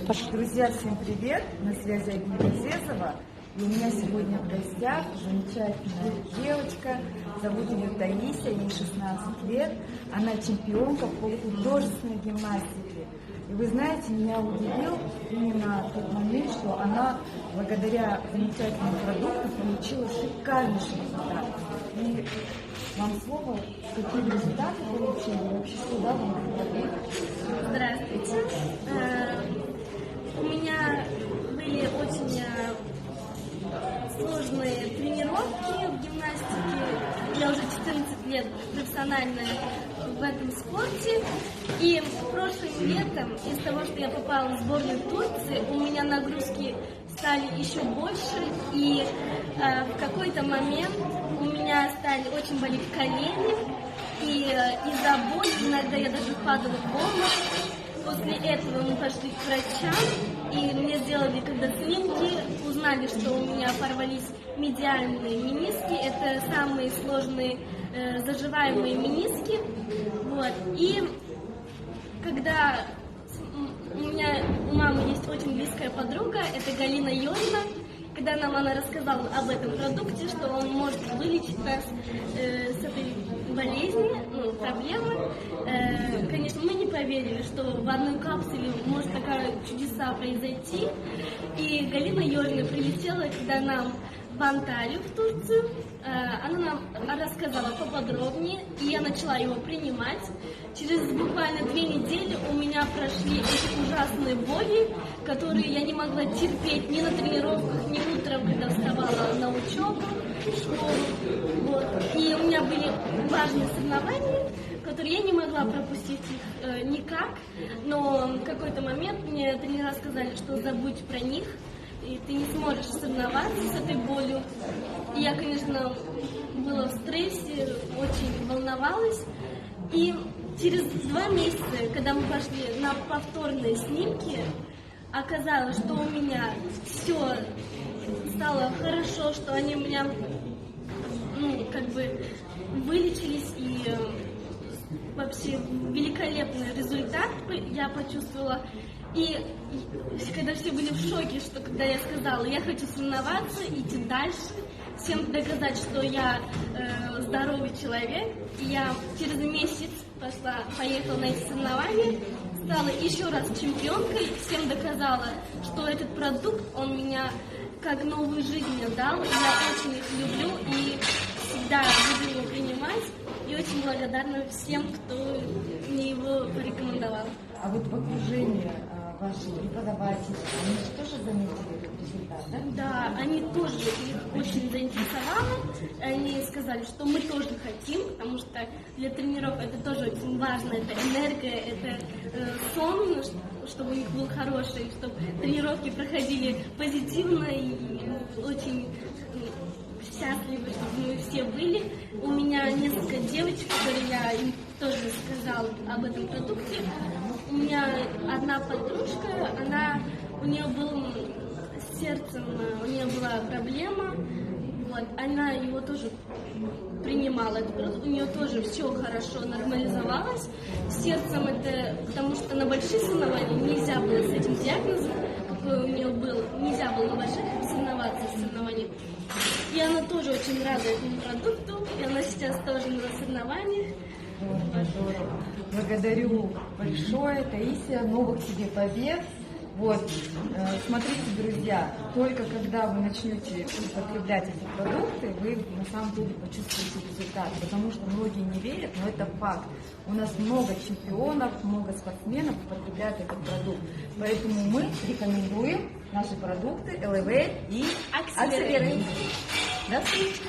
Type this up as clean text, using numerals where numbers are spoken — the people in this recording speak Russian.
Пошли. Друзья, всем привет! На связи Агния Зезова. И у меня сегодня в гостях замечательная девочка. Зовут ее Таисия, ей 16 лет. Она чемпионка по художественной гимнастике. И вы знаете, меня удивил именно тот момент, что она благодаря замечательному продукту получила шикарнейший результат. И вам слово, какие результаты получили, вообще сюда вам приходили? Здравствуйте. У меня были очень сложные тренировки в гимнастике. Я уже 14 лет профессионально в этом спорте. И прошлым летом, из того, что я попала в сборную Турции, у меня нагрузки стали еще больше. И в какой-то момент у меня стали очень болеть колени. И из-за боли иногда я даже падала в обморок. После этого мы пошли к врачам, и мне сделали когда снимки, узнали, что у меня порвались медиальные мениски, это самые сложные заживаемые мениски. Вот. И когда у мамы есть очень близкая подруга, это Галина Йорина, когда она рассказала об этом продукте, что он может вылечить нас с этой болезни, проблемы. Конечно, мы не поверили, что в одной капсуле может такая чудеса произойти. И Галина Йорина прилетела, когда нам в Анталию, в Турцию. Она нам рассказала поподробнее, и я начала его принимать. Через буквально 2 недели у меня прошли эти ужасные боли, которые я не могла терпеть ни на тренировках, ни утром, когда вставала на учебу, в школу. Вот. И у меня были важные соревнования, которые я не могла пропустить их никак. Но в какой-то момент мне тренера сказали, что забудь про них, и ты не сможешь соревноваться с этой болью. И я, конечно, была в стрессе, очень волновалась. И через 2 месяца, когда мы пошли на повторные снимки, оказалось, что у меня все стало хорошо, что они у меня, вылечились, и вообще великолепный результат я почувствовала. И когда все были в шоке, что когда я сказала, я хочу соревноваться, идти дальше, всем доказать, что я здоровый человек, и я через месяц поехала на эти соревнования, стала еще раз чемпионкой, всем доказала, что этот продукт, он меня как новую жизнь мне дал, и я очень их люблю, и всегда буду его принимать, и очень благодарна всем, кто мне его порекомендовал. А вот в окружении ваши преподаватели, они же тоже заметили этот результат, да? Да, они тоже их очень заинтересовало. Они сказали, что мы тоже хотим, потому что для тренеров это тоже очень важно. Это энергия, это сон, чтобы у них был хороший, чтобы тренировки проходили позитивно и очень счастливы, чтобы мы все были. У меня несколько девочек, которые я им тоже сказала об этом продукте. У меня одна подружка, у нее был с сердцем, у нее была проблема, вот, она его тоже принимала, у нее тоже все хорошо нормализовалось. С сердцем это потому что на большие соревнования нельзя было с этим диагнозом, какой у нее был, нельзя было на больших соревноваться в соревнованиях. И она тоже очень рада этому продукту, и она сейчас тоже на соревнованиях. Здорово. Благодарю большое, Таисия, новых тебе побед. Вот, смотрите, друзья, только когда вы начнете употреблять эти продукты, вы на самом деле почувствуете результат, потому что многие не верят, но это факт. У нас много чемпионов, много спортсменов употребляют этот продукт, поэтому мы рекомендуем наши продукты Elevate и Accelerate. До встречи!